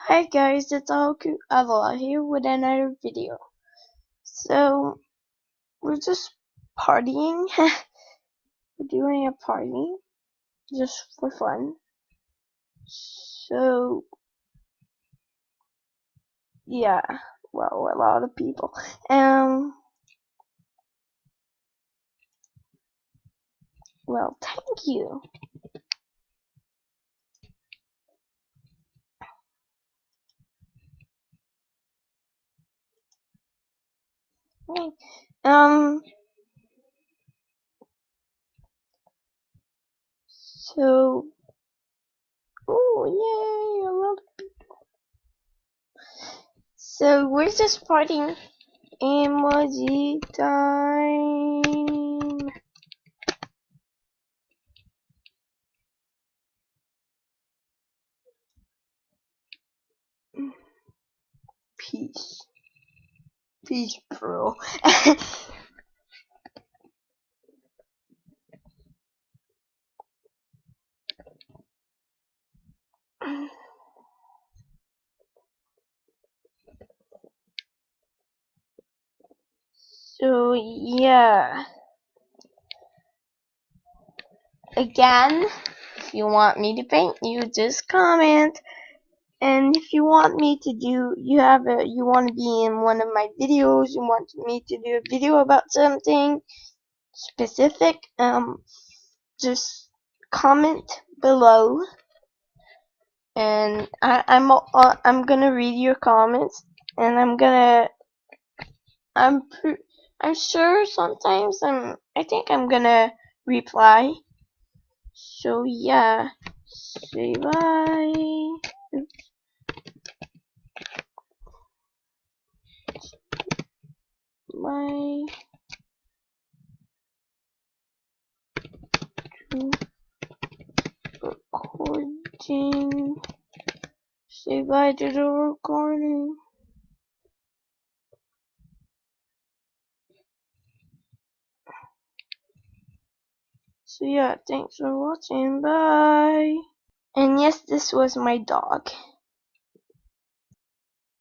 Hi guys, it's Aoku Avala here with another video. So, we're just partying. We're doing a party just for fun. So, yeah, well, a lot of people. Well, thank you. Hey, so, oh, yay, a lot of people. So, we're just partying. Emoji time. Peace. Peace, bro. So, yeah. Again, if you want me to paint you, just comment. And if you want me to do, you want to be in one of my videos, you want me to do a video about something specific, just comment below. And I'm gonna read your comments, and I'm I'm sure sometimes I think I'm gonna reply. So yeah, say bye. Bye to recording. Say bye to the recording. So yeah, thanks for watching. Bye. And yes, this was my dog.